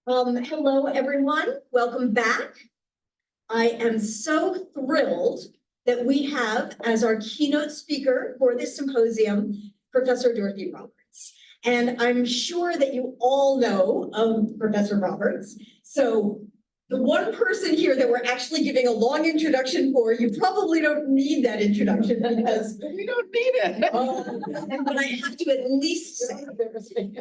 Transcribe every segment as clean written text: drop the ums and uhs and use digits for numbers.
Hello, everyone. Welcome back. I am so thrilled that we have as our keynote speaker for this symposium, Professor Dorothy Roberts. And I'm sure that you all know of Professor Roberts. So the one person here that we're actually giving a long introduction for, you probably don't need that introduction because we don't need it. But I have to at least say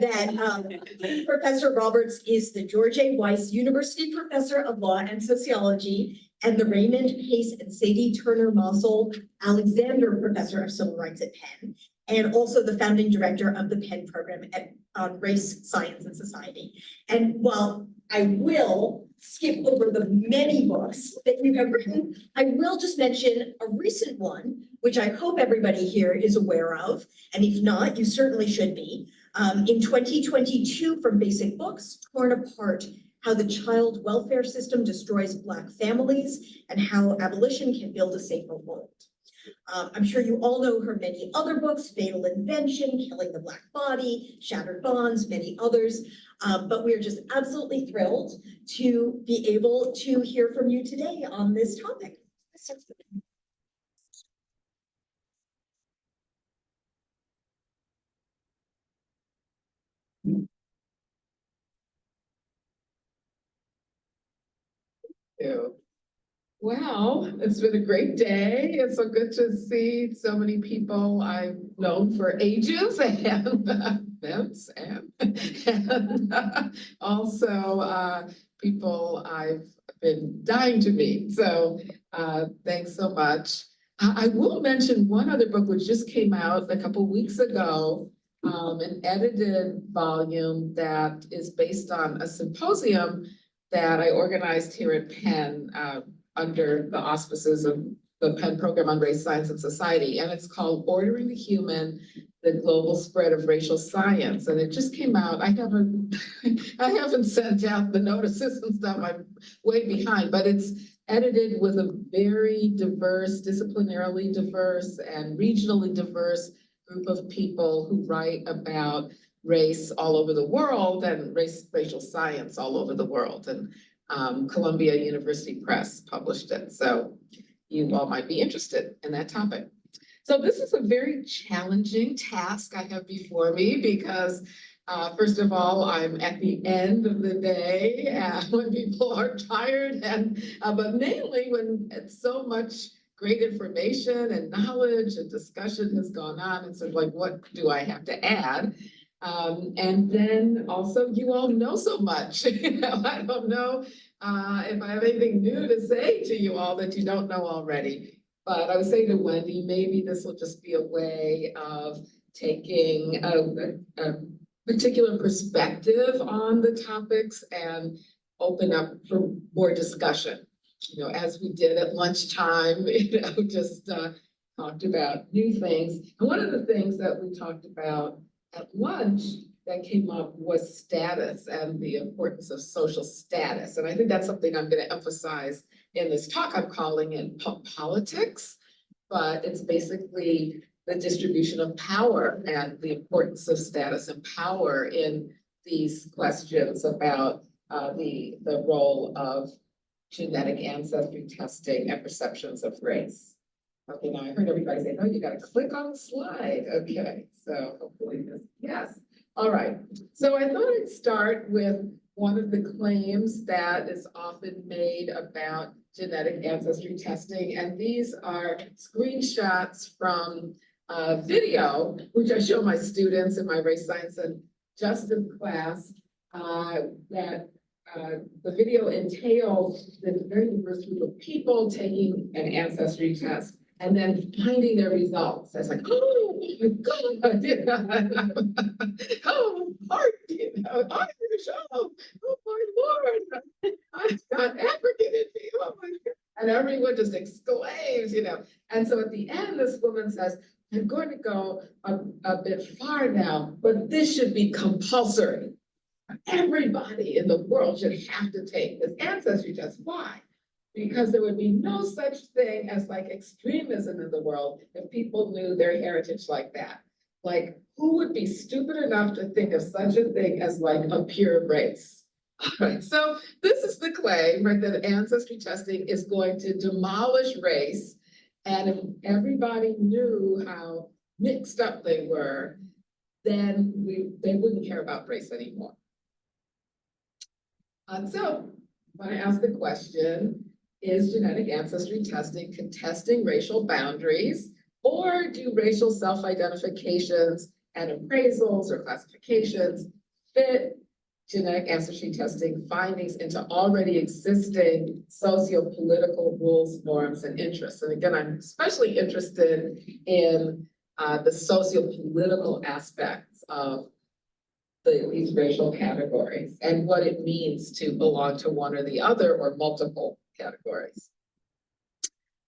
that Professor Roberts is the George A. Weiss University Professor of Law and Sociology and the Raymond Pace and Sadie Turner Mossel Alexander Professor of Civil Rights at Penn, and also the founding director of the Penn program on Race, Science, and Society. And while I will skip over the many books that you have written, I will just mention a recent one, which I hope everybody here is aware of, and if not, you certainly should be. In 2022, from Basic Books, Torn Apart: How the Child Welfare System Destroys Black Families and How Abolition Can Build a Safer World. I'm sure you all know her many other books: Fatal Invention, Killing the Black Body, Shattered Bonds, many others. But we are just absolutely thrilled to be able to hear from you today on this topic. Well, it's been a great day. It's so good to see so many people I've known for ages and events and also people I've been dying to meet. So thanks so much. I will mention one other book which just came out a couple weeks ago, an edited volume that is based on a symposium that I organized here at Penn under the auspices of the Penn Program on Race, Science, and Society. And it's called Ordering the Human, the Global Spread of Racial Science. And it just came out. I haven't sent out the notices and stuff. I'm way behind, but it's edited with a very diverse, disciplinarily diverse and regionally diverse group of people who write about race all over the world and racial science all over the world. And Columbia University Press published it. So you all might be interested in that topic. So this is a very challenging task I have before me because first of all, I'm at the end of the day when people are tired, and but mainly when it's so much great information and knowledge and discussion has gone on. It's sort of like, what do I have to add? And then also, you all know so much. I don't know if I have anything new to say to you all that you don't know already. But I was saying to Wendy, maybe this will just be a way of taking a particular perspective on the topics and open up for more discussion. As we did at lunchtime, just talked about new things. And one of the things that we talked about at lunch that came up was status and the importance of social status. And I think that's something I'm going to emphasize in this talk. I'm calling it politics, but it's basically the distribution of power and the importance of status and power in these questions about the role of genetic ancestry testing and perceptions of race. Okay, now I heard everybody say, oh, you got to click on the slide. Okay, so hopefully this, yes. All right, so I thought I'd start with one of the claims that is often made about genetic ancestry testing, and these are screenshots from a video, which I show my students in my race science and justice class, that the video entails this very diverse group of people taking an ancestry test and then finding their results. It's like, oh my God, oh, heart, Irish, oh my Lord, I've got African in me, oh my God. And everyone just exclaims, And so at the end, this woman says, I'm going to go a bit far now, but this should be compulsory. Everybody in the world should have to take this ancestry test. Why? Because there would be no such thing as like extremism in the world if people knew their heritage like that. Like, who would be stupid enough to think of such a thing as like a pure race? All right, so this is the claim, right, that ancestry testing is going to demolish race. And if everybody knew how mixed up they were, then they wouldn't care about race anymore. So when I ask the question, is genetic ancestry testing contesting racial boundaries, or do racial self-identifications and appraisals or classifications fit genetic ancestry testing findings into already existing socio-political rules, norms, and interests? And again, I'm especially interested in the socio-political aspects of these racial categories and what it means to belong to one or the other or multiple categories.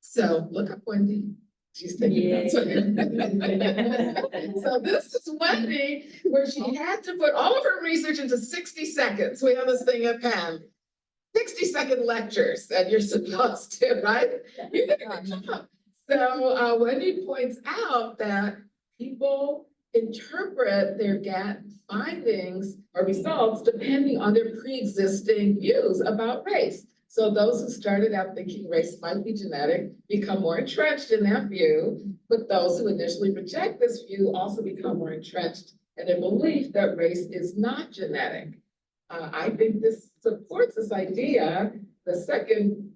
So look up Wendy. She's taking notes. So this is Wendy, where she had to put all of her research into 60 seconds. We have this thing at Penn. 60-second lectures that you're supposed to, right? You did a good job. So Wendy points out that people interpret their GAT findings or results depending on their pre-existing views about race. So those who started out thinking race might be genetic become more entrenched in that view, but those who initially reject this view also become more entrenched in their belief that race is not genetic. I think this supports this idea, the second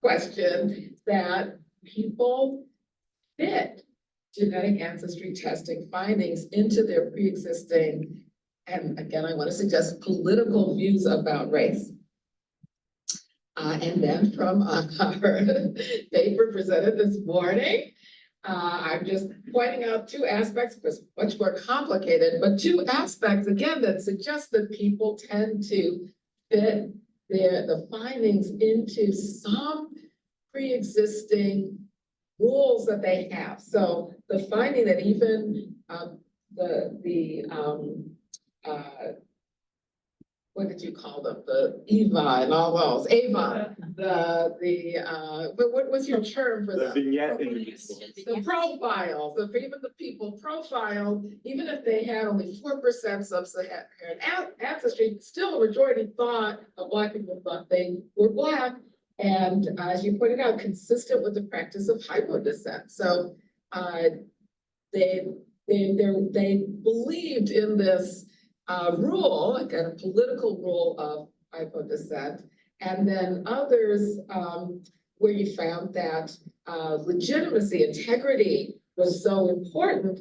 question, that people fit genetic ancestry testing findings into their pre-existing, and again, I want to suggest political views about race. And then from our paper presented this morning, I'm just pointing out two aspects, because much more complicated, but two aspects, again, that suggest that people tend to fit the findings into some pre-existing rules that they have. So the finding that even what did you call them? The EVA and all those, AVA, what was your term for that? The vignette. The profile, even the people profile, even if they had only 4% sub-Saharan ancestry, still a majority thought of Black people thought they were Black. And as you pointed out, consistent with the practice of hypodescent. So they believed in this rule, like a political rule of hypodescent, and then others where you found that legitimacy, integrity was so important.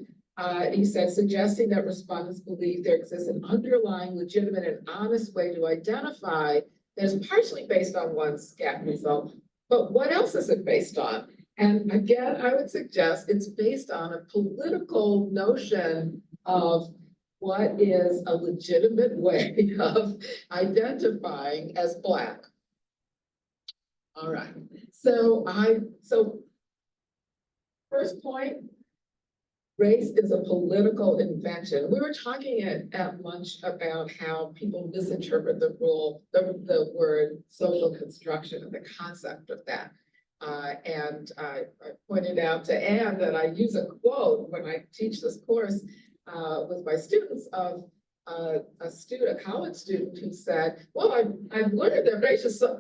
He said, suggesting that respondents believe there exists an underlying, legitimate, and honest way to identify that is partially based on one's GAP result, but what else is it based on? And again, I would suggest it's based on a political notion of what is a legitimate way of identifying as Black. All right, so first point, race is a political invention. We were talking at lunch about how people misinterpret the word social construction and the concept of that. And I pointed out to Anne that I use a quote when I teach this course with my students of a college student who said, well, I've learned that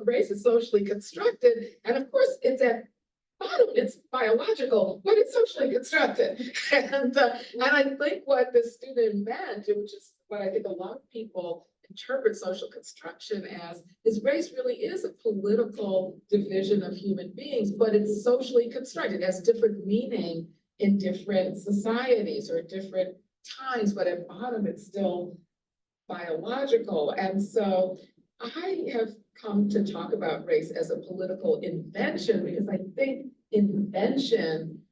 race is socially constructed. And of course, it's at bottom, it's biological, but it's socially constructed. And I think what the student meant, which is what I think a lot of people interpret social construction as, is race really is a political division of human beings, but it's socially constructed. It has different meaning in different societies or different times, but at bottom it's still biological. And so I have come to talk about race as a political invention because I think invention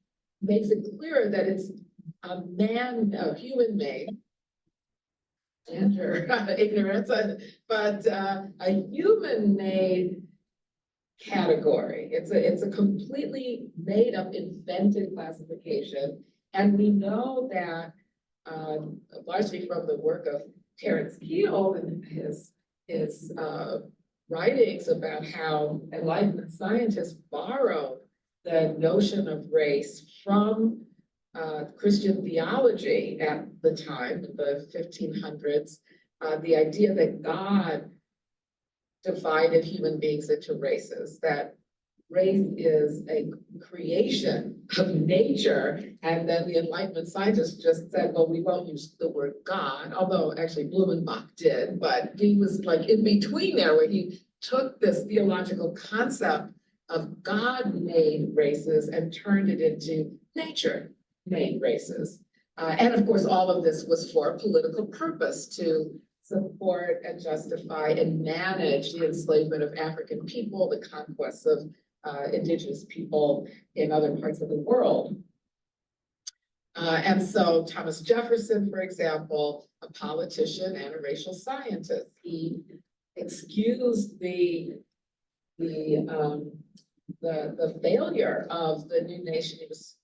makes it clearer that it's a human-made, ignorance, but a human-made category. It's a completely made-up, invented classification, and we know that largely from the work of Terence Keogh and his writings about how Enlightenment scientists borrowed the notion of race from Christian theology at the time, the 1500s, the idea that God divided human beings into races, that race is a creation of nature. And then the Enlightenment scientists just said, well, we won't use the word God, although actually Blumenbach did, but he was like in between there, where he took this theological concept of God-made races and turned it into nature-made races. And of course, all of this was for a political purpose, to support and justify and manage the enslavement of African people, the conquests of indigenous people in other parts of the world. And so Thomas Jefferson, for example, a politician and a racial scientist, he excused the failure of the new nation he was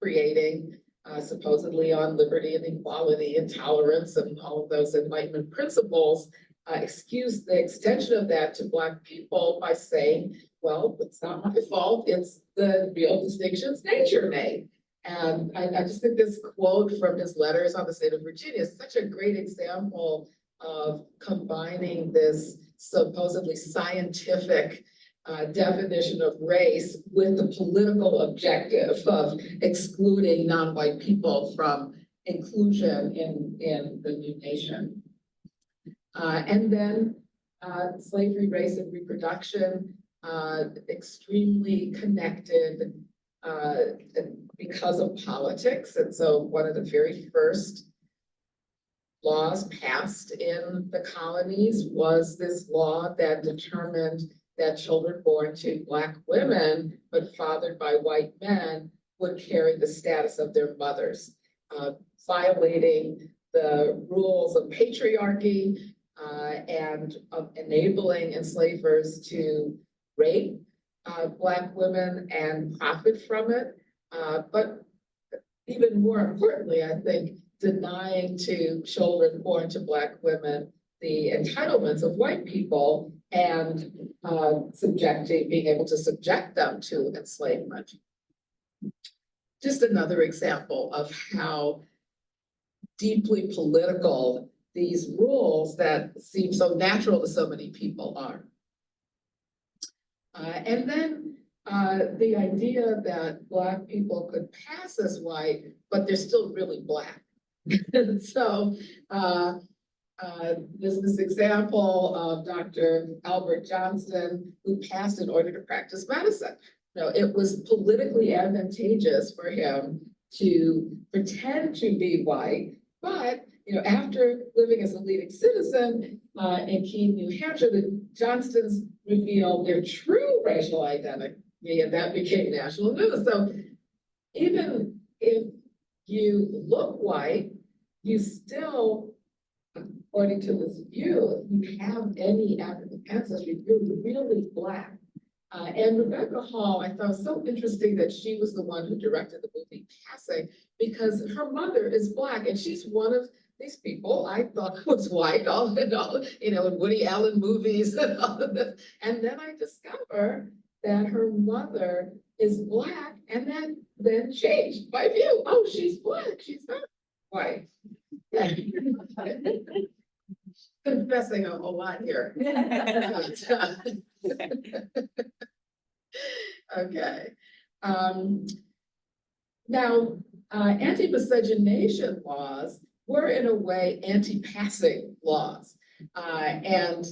creating, supposedly on liberty and equality and tolerance and all of those Enlightenment principles, excused the extension of that to Black people by saying, well, it's not my fault, it's the real distinctions nature made. And I just think this quote from his letters on the state of Virginia is such a great example of combining this supposedly scientific definition of race with the political objective of excluding non-white people from inclusion in the new nation. And then slavery, race, and reproduction, extremely connected because of politics. And so one of the very first laws passed in the colonies was this law that determined that children born to Black women but fathered by white men would carry the status of their mothers, violating the rules of patriarchy and of enabling enslavers to rape Black women and profit from it. But even more importantly, I think, denying to children born to Black women the entitlements of white people and being able to subject them to enslavement. Just another example of how deeply political these rules that seem so natural to so many people are. And then the idea that Black people could pass as white, but they're still really Black. So there's this example of Dr. Albert Johnson, who passed in order to practice medicine. You know, it was politically advantageous for him to pretend to be white, but after living as a leading citizen in Keene, New Hampshire, the Johnstons revealed their true racial identity, and that became national news. So even if you look white, you still, according to this view, if you have any African ancestry, you're really Black. And Rebecca Hall, I thought was so interesting that she was the one who directed the movie Passing, because her mother is Black, and she's one of these people I thought was white, all in Woody Allen movies and all of this. And then I discover that her mother is Black, and then changed my view. Oh, she's Black, she's not white. Yeah. Confessing a lot here. Okay. Now, anti-miscegenation laws were in a way anti-passing laws. And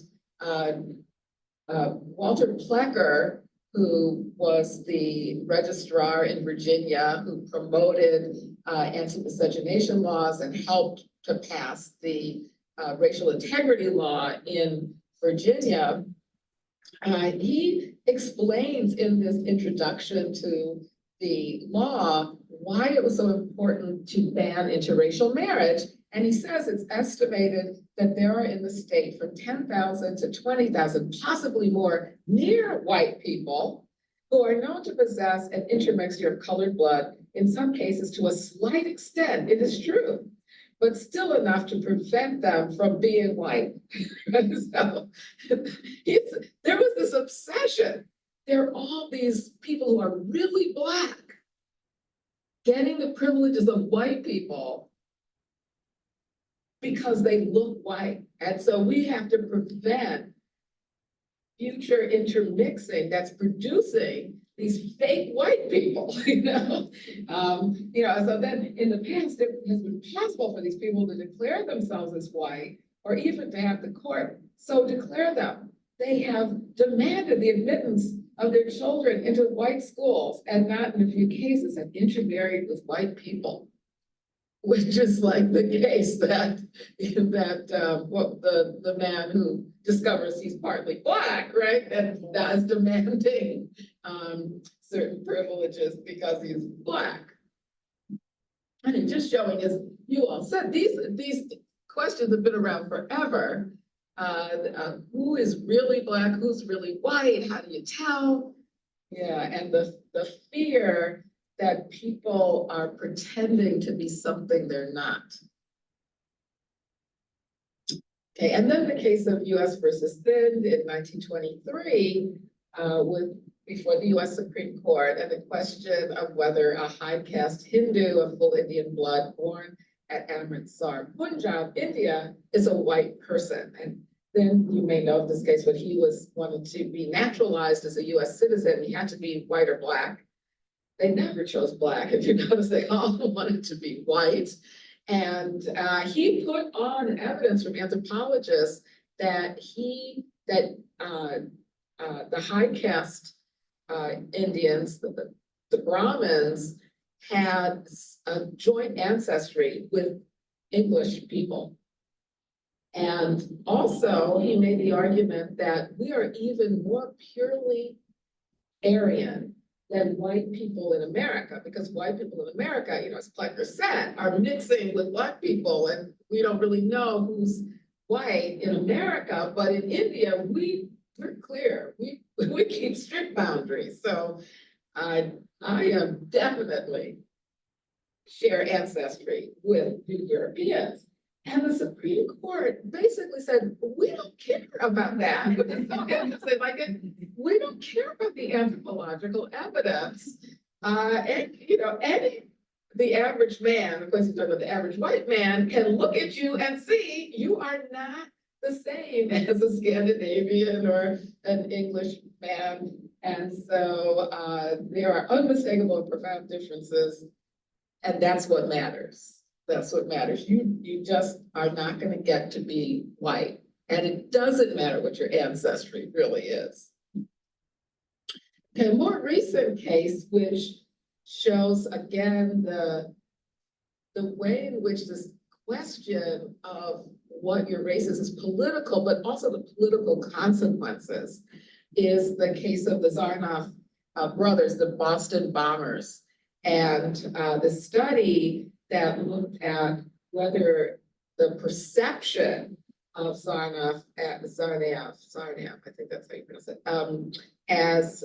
Walter Plecker, who was the registrar in Virginia, who promoted anti-miscegenation laws and helped to pass the racial integrity law in Virginia, he explains in this introduction to the law why it was so important to ban interracial marriage. And he says it's estimated that there are in the state from 10,000 to 20,000, possibly more, near white people who are known to possess an intermixture of colored blood, in some cases to a slight extent, it is true, but still enough to prevent them from being white. So there was this obsession. There are all these people who are really Black getting the privileges of white people, because they look white. And so we have to prevent future intermixing that's producing these fake white people, so then in the past, it has been possible for these people to declare themselves as white, or even to have the court so declare them. They have demanded the admittance of their children into white schools, and not in a few cases have intermarried with white people, which is like the case that the man who discovers he's partly Black, right, and is demanding certain privileges because he's Black. And it's just showing, as you all said, these questions have been around forever. Who is really Black? Who's really white? How do you tell? Yeah, and the fear that people are pretending to be something they're not. Okay, and then the case of US versus Thind in 1923, before the US Supreme Court, and the question of whether a high caste Hindu of full Indian blood born at Amritsar, Punjab, India, is a white person. And then you may know of this case when he wanted to be naturalized as a US citizen, he had to be white or Black. They never chose Black. If you notice, they all wanted to be white. And he put on evidence from anthropologists that the high caste Indians, the Brahmins, had a joint ancestry with English people. And also, he made the argument that we are even more purely Aryan than white people in America, because white people in America, as Plecker said, are mixing with Black people, and we don't really know who's white in America, but in India, we're clear. We keep strict boundaries. So I am definitely share ancestry with the Europeans. And the Supreme Court basically said, we don't care about that. We don't care about the anthropological evidence. The average man, of course, you're talking about the average white man, can look at you and see you are not the same as a Scandinavian or an English man. And so there are unmistakable and profound differences, and that's what matters. That's what matters. You just are not going to get to be white. And it doesn't matter what your ancestry really is. Okay, a more recent case, which shows again the way in which this question of what your race is political, but also the political consequences, is the case of the Zarnoff brothers, the Boston bombers. And the study that looked at whether the perception of Zarnoff, I think that's how you pronounce it, as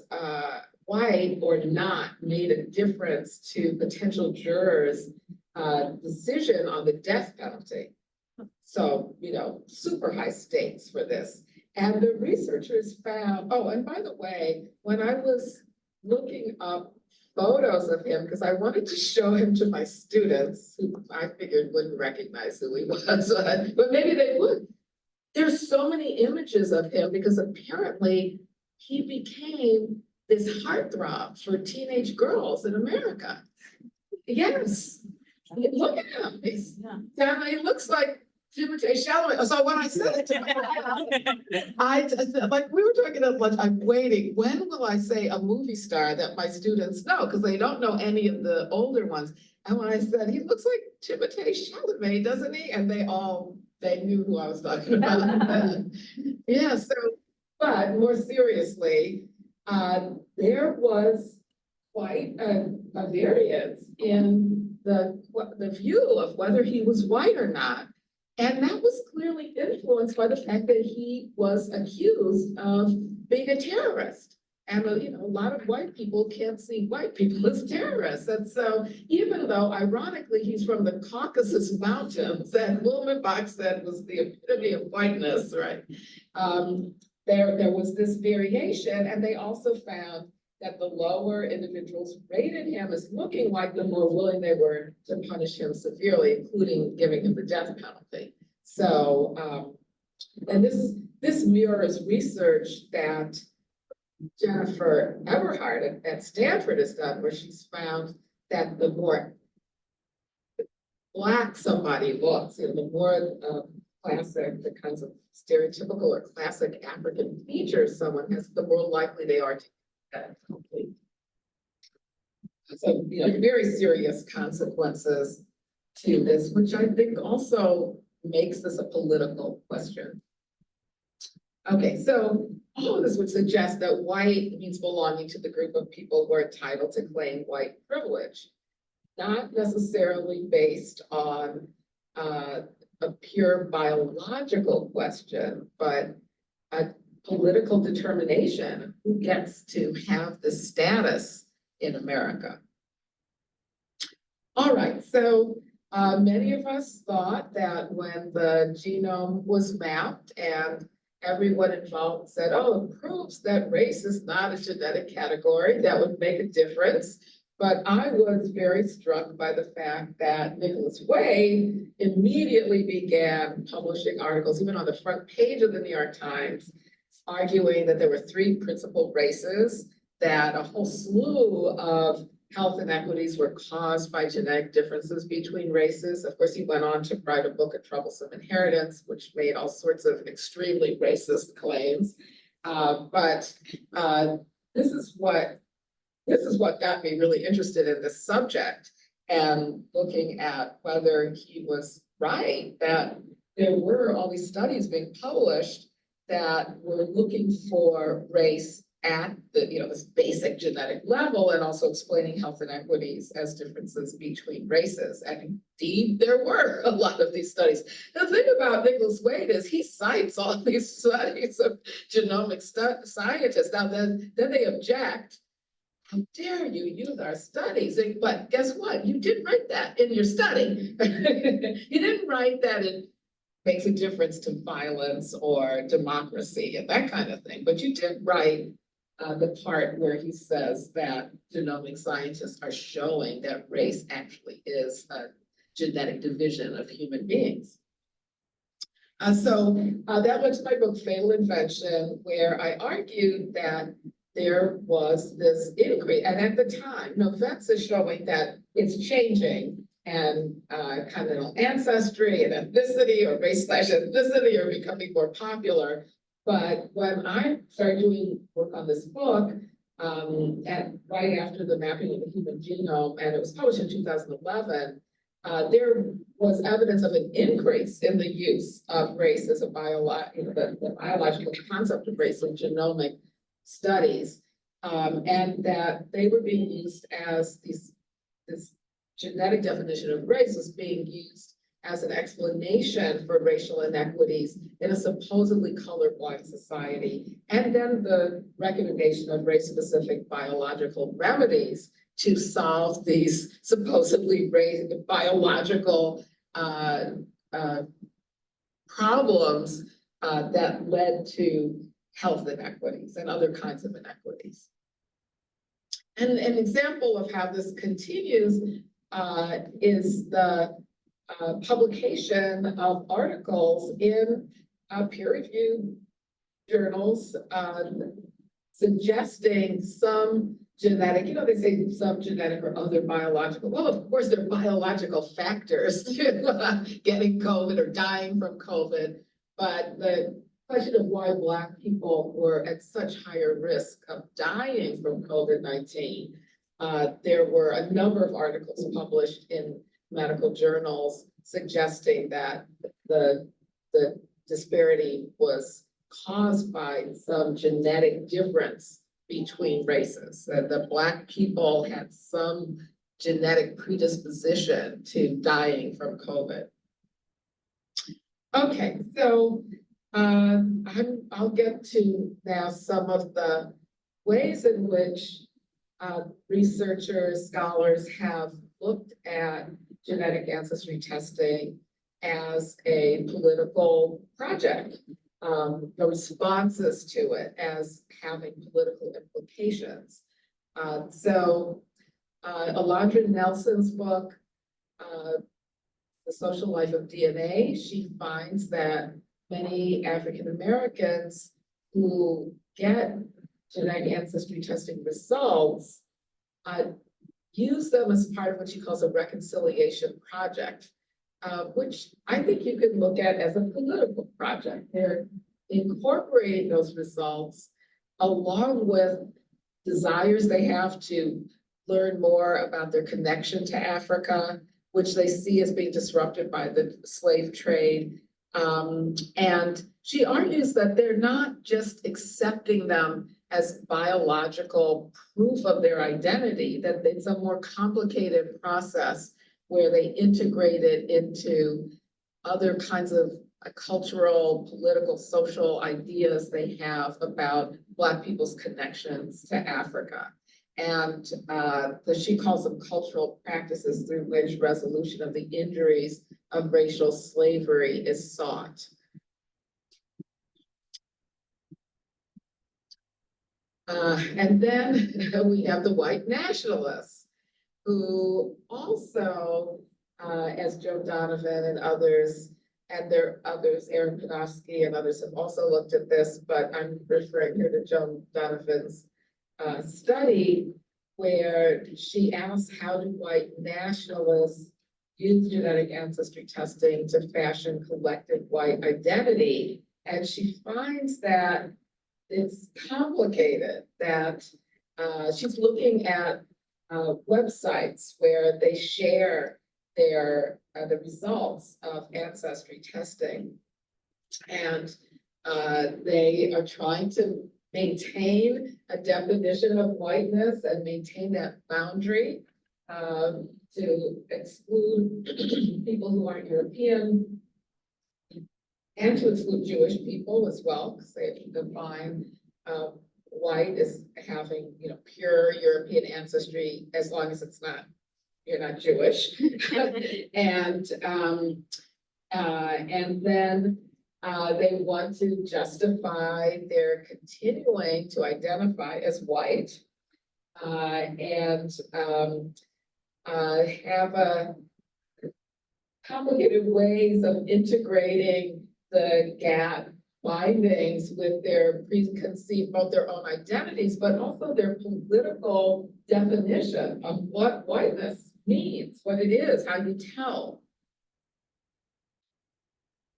white or not made a difference to potential jurors' decision on the death penalty. So, super high stakes for this. And the researchers found, and by the way, when I was looking up photos of him, because I wanted to show him to my students, who I figured wouldn't recognize who he was, but maybe they would. There's so many images of him because apparently he became this heartthrob for teenage girls in America. Yes, look at him. He looks like Timothée Chalamet. So when I said it to my we were talking at lunch, I'm waiting. When will I say a movie star that my students know? Because they don't know any of the older ones. And when I said, he looks like Timothée Chalamet, doesn't he? And they knew who I was talking about. Yeah, so, but more seriously, there was quite a variance in the view of whether he was white or not. And that was clearly influenced by the fact that he was accused of being a terrorist. And a lot of white people can't see white people as terrorists. And so even though, ironically, he's from the Caucasus Mountains, that Blumenbach said was the epitome of whiteness, right? There was this variation, and they also found that the lower individuals rated him as looking white, the more willing they were to punish him severely, including giving him the death penalty. So, and this mirrors research that Jennifer Eberhard at Stanford has done, where she's found that the more Black somebody looks, the more classic, the kinds of stereotypical or classic African features someone has, the more likely they are to get complete. So, very serious consequences to this, which I think also makes this a political question. Okay, so all of this would suggest that white means belonging to the group of people who are entitled to claim white privilege, not necessarily based on a pure biological question, but a political determination who gets to have the status in America. All right, so many of us thought that when the genome was mapped and everyone involved said, oh, it proves that race is not a genetic category, that would make a difference. But I was very struck by the fact that Nicholas Wade immediately began publishing articles, even on the front page of the New York Times, arguing that there were three principal races, that a whole slew of health inequities were caused by genetic differences between races. Of course, he went on to write a book, A Troublesome Inheritance, which made all sorts of extremely racist claims. But this is what got me really interested in this subject and looking at whether he was right, that there were all these studies being published that were looking for race at the, this basic genetic level, and also explaining health inequities as differences between races. And indeed, there were a lot of these studies. The thing about Nicholas Wade is he cites all these studies of genomic scientists. Now, then they object. How dare you use our studies? But guess what? You didn't write that in your study. You didn't write that it makes a difference to violence or democracy and that kind of thing. But you did write the part where he says that genomic scientists are showing that race actually is a genetic division of human beings. So that led to my book, Fatal Invention, where I argued that there was this increase, and at the time, Vets is showing that it's changing, and continental ancestry and ethnicity, or race/ethnicity, are becoming more popular. But when I started doing work on this book, right after the mapping of the human genome, and it was published in 2011, there was evidence of an increase in the use of race as a the biological concept of race in genomic studies, and that they were being used as this genetic definition of race was being used as an explanation for racial inequities in a supposedly colorblind society, and then the recommendation of race-specific biological remedies to solve these supposedly biological problems that led to health inequities and other kinds of inequities. And an example of how this continues is the publication of articles in peer-reviewed journals suggesting some genetic, they say some genetic or other biological, well, of course, there are biological factors to getting COVID or dying from COVID, but the question of why Black people were at such higher risk of dying from COVID-19, there were a number of articles published in medical journals suggesting that the disparity was caused by some genetic difference between races, that the Black people had some genetic predisposition to dying from COVID. Okay, so I'll get to now some of the ways in which researchers, scholars have looked at genetic ancestry testing as a political project, the responses to it as having political implications. So Alondra Nelson's book The Social Life of DNA, she finds that many African Americans who get genetic ancestry testing results use them as part of what she calls a reconciliation project, which I think you could look at as a political project. They're incorporating those results along with desires they have to learn more about their connection to Africa, which they see as being disrupted by the slave trade. And she argues that they're not just accepting them as biological proof of their identity, that it's a more complicated process where they integrate it into other kinds of cultural, political, social ideas they have about Black people's connections to Africa. And she calls them cultural practices through which resolution of the injuries of racial slavery is sought. And then we have the white nationalists who also, as Joe Donovan and others, Aaron Panofsky and others have also looked at this, but I'm referring here to Joe Donovan's study where she asks, how do white nationalists use genetic ancestry testing to fashion collective white identity? And she finds that it's complicated, that she's looking at websites where they share the results of ancestry testing. And they are trying to maintain a definition of whiteness and maintain that boundary to exclude people who aren't European and to exclude Jewish people as well, because they define white as having, pure European ancestry as long as you're not Jewish. And then they want to justify their continuing to identify as white and have complicated ways of integrating the GATT findings with their preconceived, both their own identities, but also their political definition of what whiteness means, what it is, how you tell.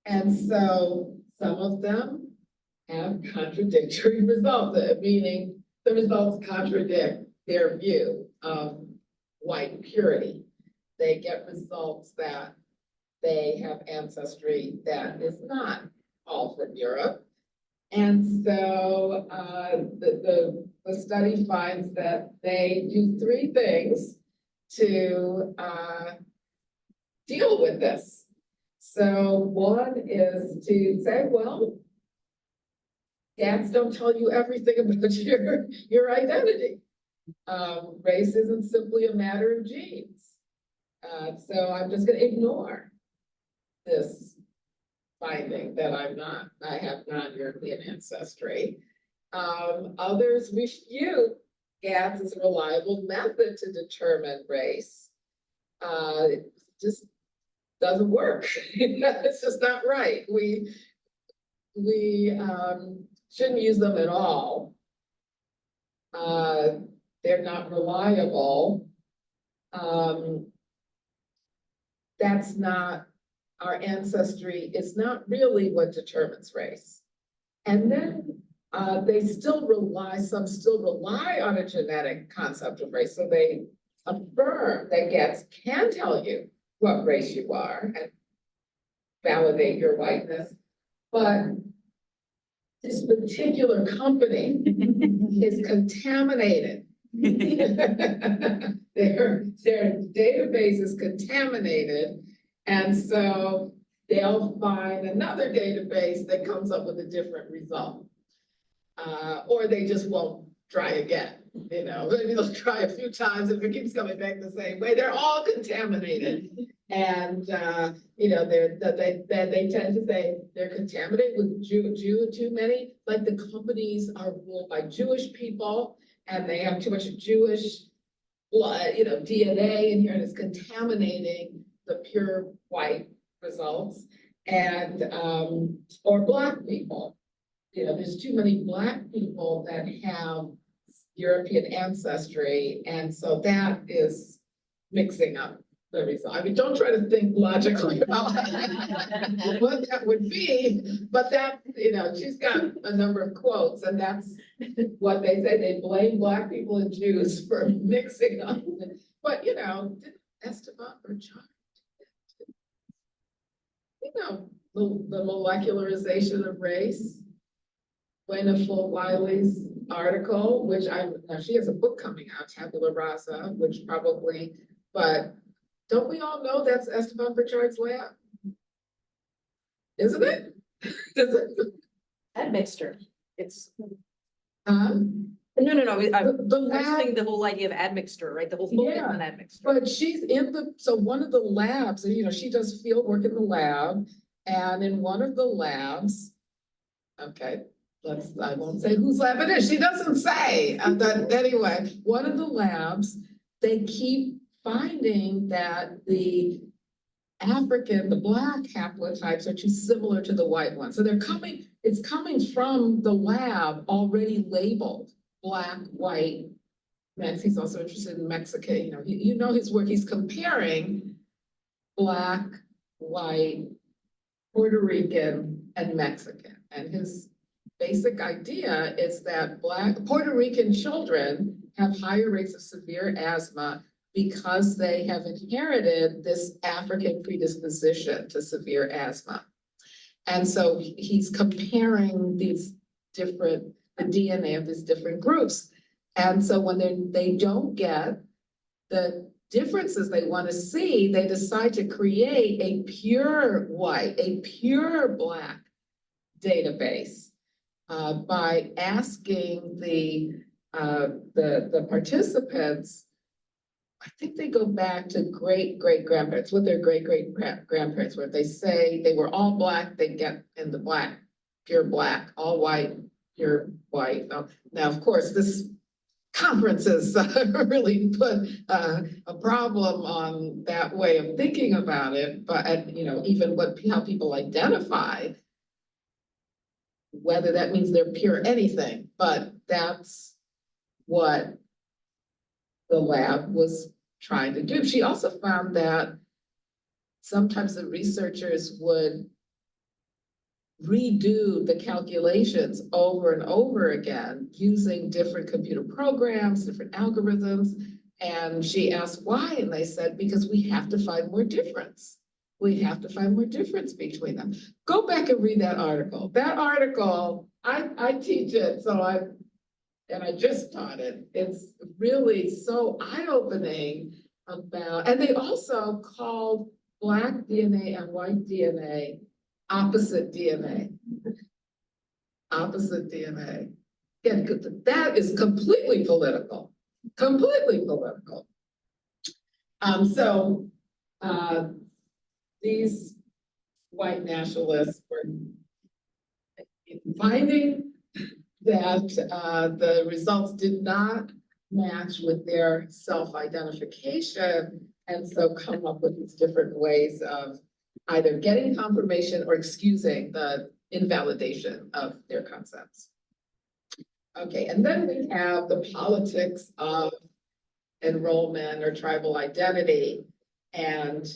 And so some of them have contradictory results, meaning the results contradict their view of white purity. They get results that they have ancestry that is not all from Europe. And so the study finds that they do three things to deal with this. So one is to say, well, GATs don't tell you everything about your identity. Race isn't simply a matter of genes. So I'm just going to ignore this finding that I have non-European ancestry. Others refute GATs as a reliable method to determine race. It just doesn't work. It's just not right. We shouldn't use them at all. They're not reliable. That's not, our ancestry is not really what determines race. And then some still rely on a genetic concept of race. So they affirm that GATs can tell you what race you are and validate your whiteness. But this particular company is contaminated. Their database is contaminated. And so they'll find another database that comes up with a different result. Or they just won't try again. Maybe they'll try a few times if it keeps coming back the same way. They're all contaminated. And they tend to say they're contaminated with too many, like the companies are ruled by Jewish people and they have too much Jewish blood, DNA in here, and it's contaminating the pure white results, and, or Black people. You know, there's too many Black people that have European ancestry, and so that is mixing up the result. I mean, don't try to think logically about what that would be, but that, you know, she's got a number of quotes, and that's what they say. They blame Black people and Jews for mixing up. But, you know, Esteban or John, you know, the molecularization of race. Buena Wiley's article, which now she has a book coming out, Tabula Rasa, which probably, but don't we all know that's Esteban Pritchard's lab? Isn't it? Is it? Admixture. It's, Um, no, I'm the lab, saying the whole idea of admixture, right? The whole focus Yeah. on admixture. but she's in so one of the labs, you know, she does field work in the lab, and in one of the labs, okay, I won't say whose lab it is, she doesn't say, but anyway, one of the labs, they keep finding that the Black haplotypes are too similar to the white ones. So it's coming from the lab already labeled Black, white. Max, he's also interested in Mexican, you know his work, he's comparing Black, white, Puerto Rican, and Mexican. And his basic idea is that Puerto Rican children have higher rates of severe asthma because they have inherited this African predisposition to severe asthma. And so he's comparing the DNA of these different groups. And so when they don't get the differences they want to see, they decide to create a pure white, a pure Black database by asking the participants. I think they go back to great-great-grandparents, what their great-great-grandparents were. They say they were all Black, they get in the Black, pure Black, all white, pure white. Now, of course, this conferences really put a problem on that way of thinking about it, but even how people identify, whether that means they're pure anything, but that's what the lab was trying to do. She also found that sometimes the researchers would redo the calculations over and over again using different computer programs, different algorithms. And she asked why, and they said, because we have to find more difference. We have to find more difference between them. Go back and read that article. That article, I teach it, and I just taught it. It's really so eye-opening about, and they also called Black DNA and white DNA opposite DNA. Opposite DNA. Yeah, that is completely political. Completely political. These white nationalists were finding that the results did not match with their self-identification, and so come up with these different ways of either getting confirmation or excusing the invalidation of their concepts. Okay, and then we have the politics of enrollment or tribal identity, and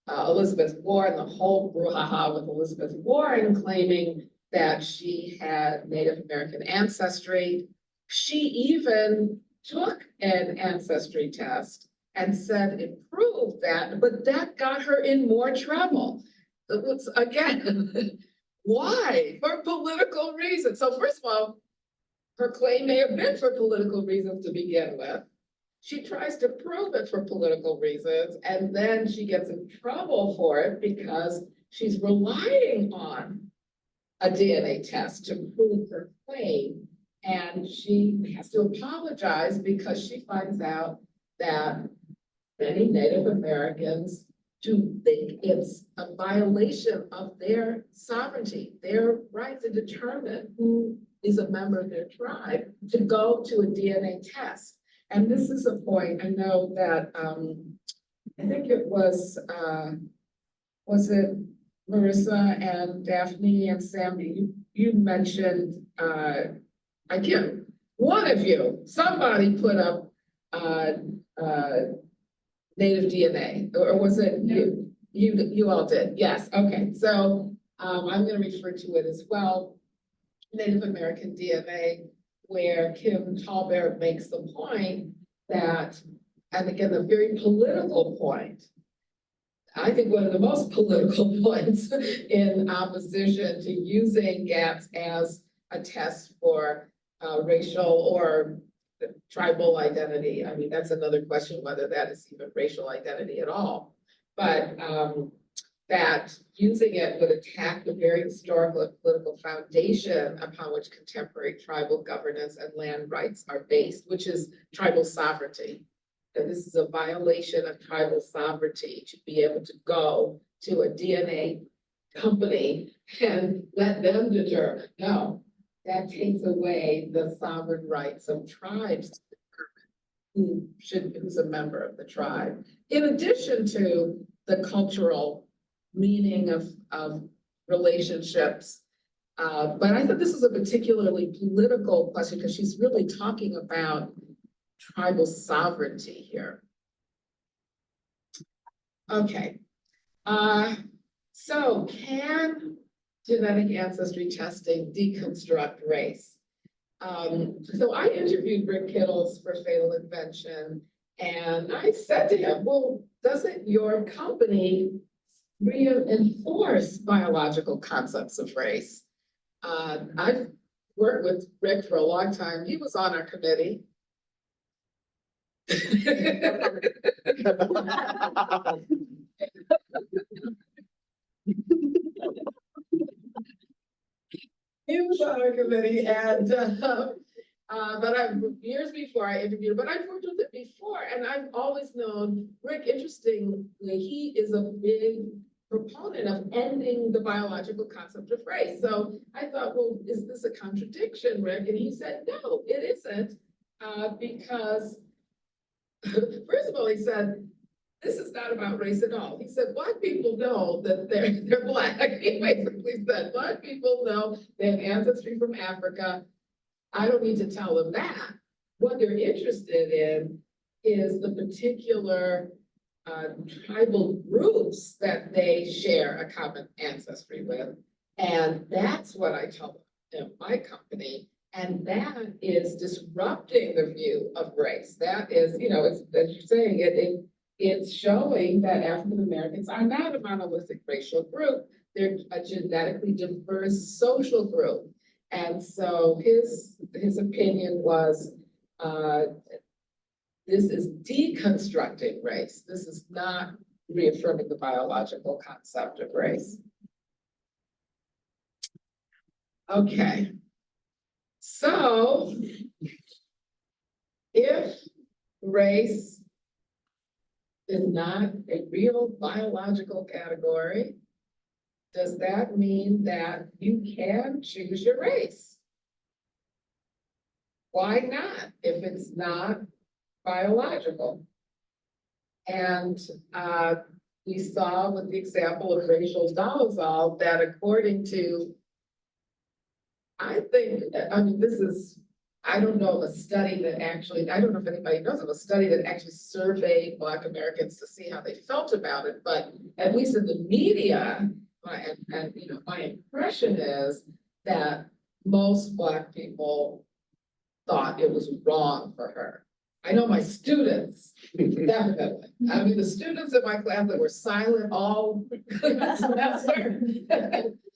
Elizabeth Warren, the whole brouhaha with Elizabeth Warren claiming that she had Native American ancestry. She even took an ancestry test and said it proved that, but that got her in more trouble. It was, again, why? For political reasons. So first of all, her claim may have been for political reasons to begin with. She tries to prove it for political reasons, and then she gets in trouble for it because she's relying on a DNA test to prove her claim. And she has to apologize because she finds out that many Native Americans do think it's a violation of their sovereignty, their right to determine who is a member of their tribe, to go to a DNA test. And this is a point I know that I think it was it Marissa and Daphne and Sammy, you mentioned, I can't, one of you, somebody put up, native DNA, or was it you? You all did, yes, okay, so, I'm gonna refer to it as well. Native American DNA, where Kim Tallbear makes the point that, and again, a very political point, I think one of the most political points in opposition to using gaps as a test for racial or tribal identity. I mean, that's another question, whether that is even racial identity at all. But that using it would attack the very historical and political foundation upon which contemporary tribal governance and land rights are based, which is tribal sovereignty. And this is a violation of tribal sovereignty to be able to go to a DNA company and let them determine. No, that takes away the sovereign rights of tribes to determine who's a member of the tribe. In addition to the cultural meaning of relationships. But I thought this was a particularly political question because she's really talking about tribal sovereignty here. Okay, so can genetic ancestry testing deconstruct race? So I interviewed Rick Kittles for Fatal Invention, and I said to him, well, doesn't your company reinforce biological concepts of race? I've worked with Rick for a long time. He was on our committee. He was on our committee, and but years before I interviewed him, but I've worked with it before, and I've always known Rick. Interestingly, he is a big proponent of ending the biological concept of race. So I thought, well, is this a contradiction, Rick? And he said, no, it isn't, because first of all, he said, this is not about race at all. He said, Black people know that they're Black. He basically said, Black people know they have ancestry from Africa. I don't need to tell them that. What they're interested in is the particular tribal groups that they share a common ancestry with. And that's what I tell them in my company. And that is disrupting the view of race. That is, you know, it's, as you're saying, it's showing that African Americans are not a monolithic racial group. They're a genetically diverse social group. And so his opinion was, this is deconstructing race. This is not reaffirming the biological concept of race. Okay. So if race is not a real biological category, does that mean that you can choose your race? Why not, if it's not biological? And we saw with the example of Rachel Dolezal that according to, I mean, this is, I don't know of a study that actually, I don't know if anybody knows of a study that actually surveyed Black Americans to see how they felt about it, but at least in the media, and you know, my impression is that most Black people thought it was wrong for her. I know my students, definitely. I mean, the students in my class that were silent all semester.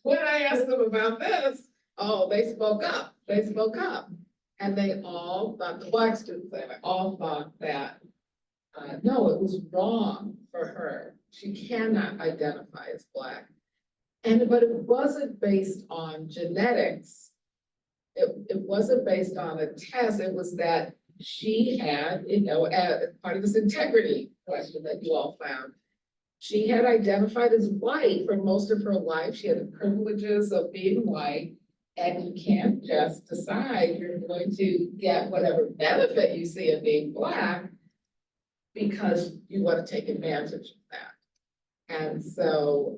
When I asked them about this, oh, they spoke up. They spoke up. And they all thought, the Black students, they all thought that, no, it was wrong for her. She cannot identify as Black. But it wasn't based on genetics. It wasn't based on a test. It was that she had, you know, part of this integrity question that you all found. She had identified as white for most of her life. She had the privileges of being white, and you can't just decide you're going to get whatever benefit you see of being Black because you want to take advantage of that. And so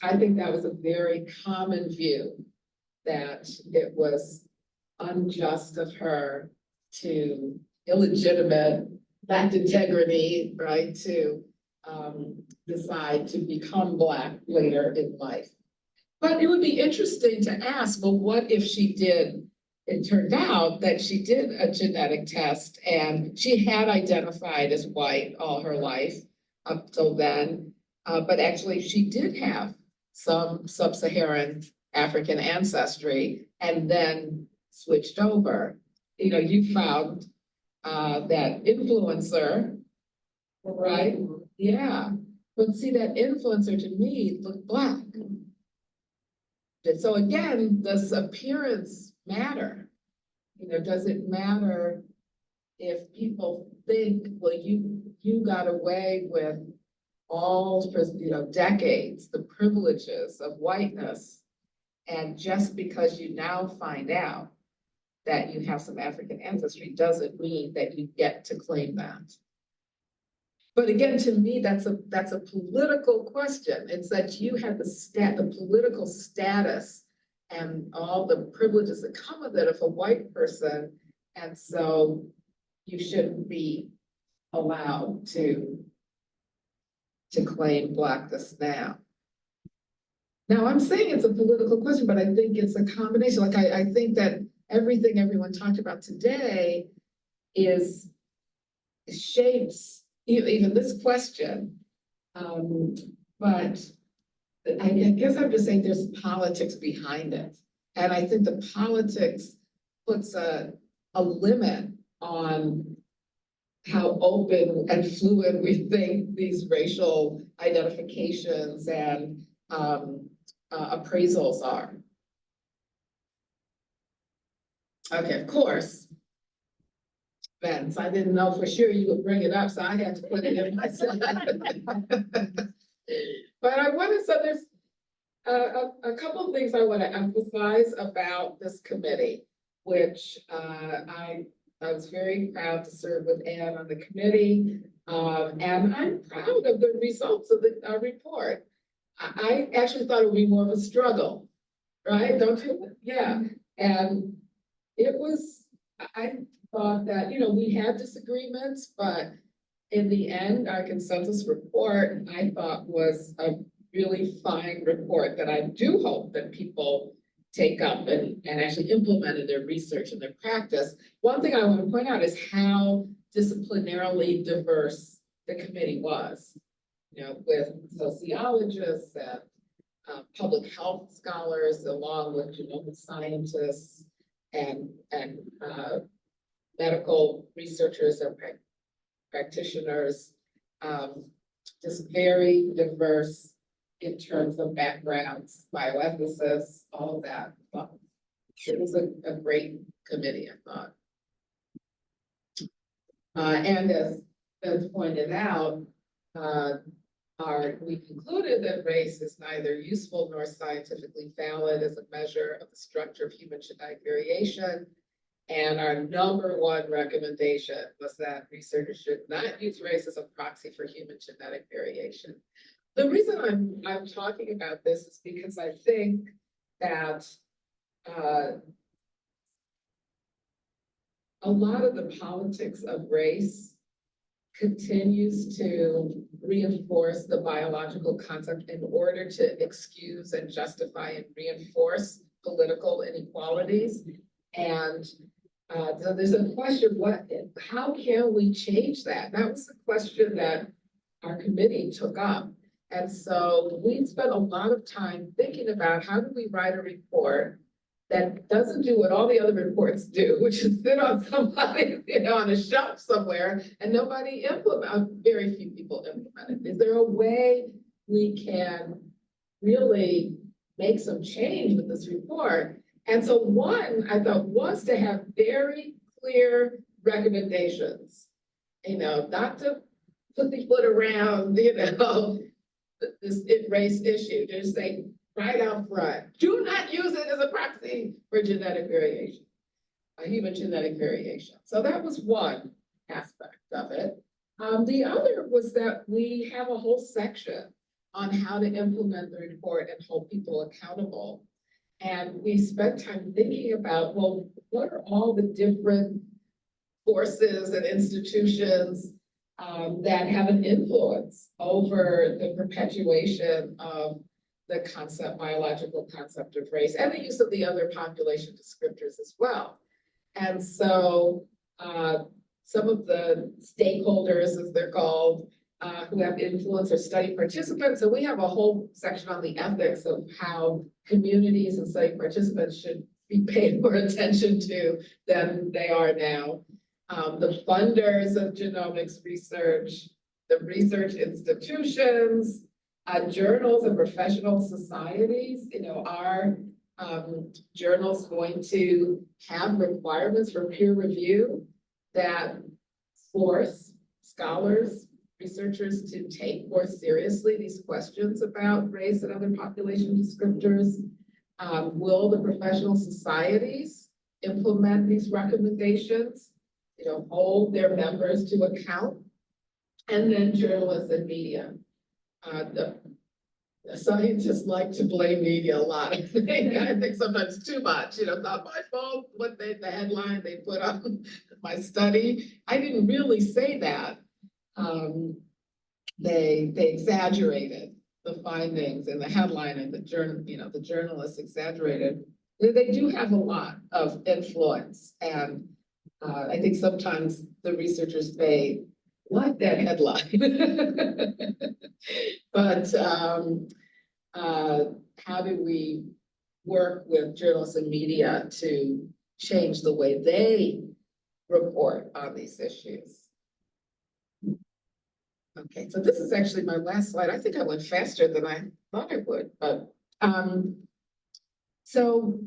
I think that was a very common view, that it was unjust of her to illegitimate, lacked integrity, right, to decide to become Black later in life. But it would be interesting to ask, well, what if she did, it turned out that she did a genetic test and she had identified as white all her life up till then, but actually she did have some sub-Saharan African ancestry and then switched over. You know, you found that influencer, right? Yeah, but see, that influencer to me looked Black. So again, does appearance matter? You know, does it matter if people think, well, you got away with all for, you know, decades, the privileges of whiteness, and just because you now find out that you have some African ancestry doesn't mean that you get to claim that. But again, to me, that's a political question. It's that you have the political status and all the privileges that come with it of a white person, and so you shouldn't be allowed to claim Blackness now. Now, I'm saying it's a political question, but I think it's a combination. Like, I think that everything everyone talked about today shapes even this question. But I guess I'm just saying there's politics behind it. And I think the politics puts a limit on how open and fluid we think these racial identifications and appraisals are. Okay, of course. Vince, I didn't know for sure you would bring it up, so I had to put it in myself. But I want to, so there's a couple of things I want to emphasize about this committee, which I was very proud to serve with Anne on the committee, and I'm proud of the results of the report. I actually thought it would be more of a struggle, right? Don't you? Yeah, and it was, I thought that, you know, we had disagreements, but in the end, our consensus report, I thought, was a really fine report that I do hope that people take up and actually implement in their research and their practice. One thing I want to point out is how disciplinarily diverse the committee was, you know, with sociologists and public health scholars, along with genomic scientists and medical researchers and practitioners, just very diverse in terms of backgrounds, bioethicists, all of that. But it was a great committee, I thought. And as pointed out, we concluded that race is neither useful nor scientifically valid as a measure of the structure of human genetic variation. And our #1 recommendation was that researchers should not use race as a proxy for human genetic variation. The reason I'm talking about this is because I think that a lot of the politics of race continues to reinforce the biological concept in order to excuse and justify and reinforce political inequalities. And so there's a question, how can we change that? That was the question that our committee took up. And so we spent a lot of time thinking about how do we write a report that doesn't do what all the other reports do, which is sit on somebody, you know, on a shelf somewhere and nobody very few people implement it. Is there a way we can really make some change with this report? And so one, I thought, was to have very clear recommendations, you know, not to pussyfoot around, you know, this race issue, just say right out front, do not use it as a proxy for genetic variation, human genetic variation. So that was one aspect of it. The other was that we have a whole section on how to implement the report and hold people accountable. And we spent time thinking about, well, what are all the different forces and institutions that have an influence over the perpetuation of the concept, biological concept of race, and the use of the other population descriptors as well. And so some of the stakeholders, as they're called, who have influence or study participants. So we have a whole section on the ethics of how communities and study participants should be paid more attention to than they are now. The funders of genomics research, the research institutions, journals and professional societies. Are journals going to have requirements for peer review that force scholars, researchers to take more seriously these questions about race and other population descriptors? Will the professional societies implement these recommendations? Hold their members to account? And then journalists and media. The scientists like to blame media a lot. I think sometimes too much. It's not my fault what the headline they put on my study. I didn't really say that. They exaggerated the findings in the headline, and the journalists exaggerated. They do have a lot of influence, and I think sometimes the researchers may like that headline. But how do we work with journalists and media to change the way they report on these issues? Okay, so this is actually my last slide. I think I went faster than I thought I would, but so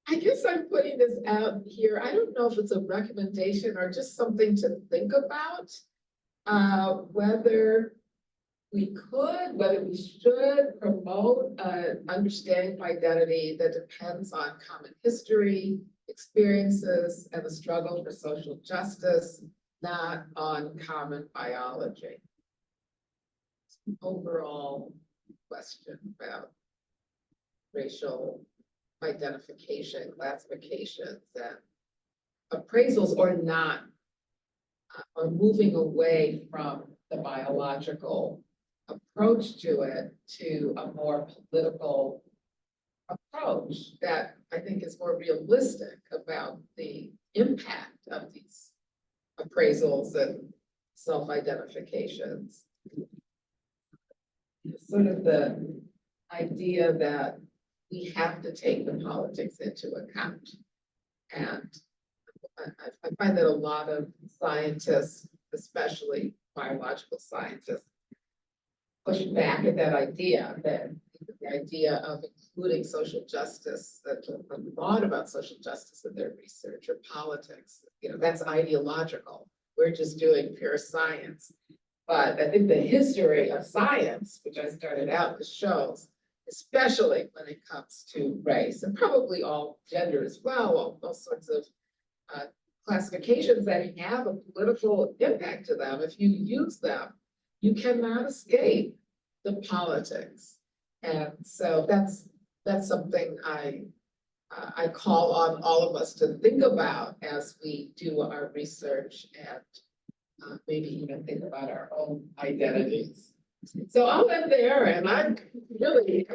I guess I'm putting this out here. I don't know if it's a recommendation or just something to think about, whether we should promote an understanding of identity that depends on common history, experiences, and the struggle for social justice, not on common biology. Overall question about racial identification, classifications, and appraisals or not, or moving away from the biological approach to it to a more political approach that I think is more realistic about the impact of these appraisals and self-identifications. Sort of the idea that we have to take the politics into account. And I find that a lot of scientists, especially biological scientists, push back at that idea, that the idea of including social justice, that a lot about social justice in their research or politics, that's ideological. We're just doing pure science. But I think the history of science, which I started out with, shows, especially when it comes to race, and probably all gender as well, all sorts of classifications that have a political impact to them. If you use them, you cannot escape the politics. And so that's something I call on all of us to think about as we do our research and maybe even think about our own identities. So I'll end there, and I'm really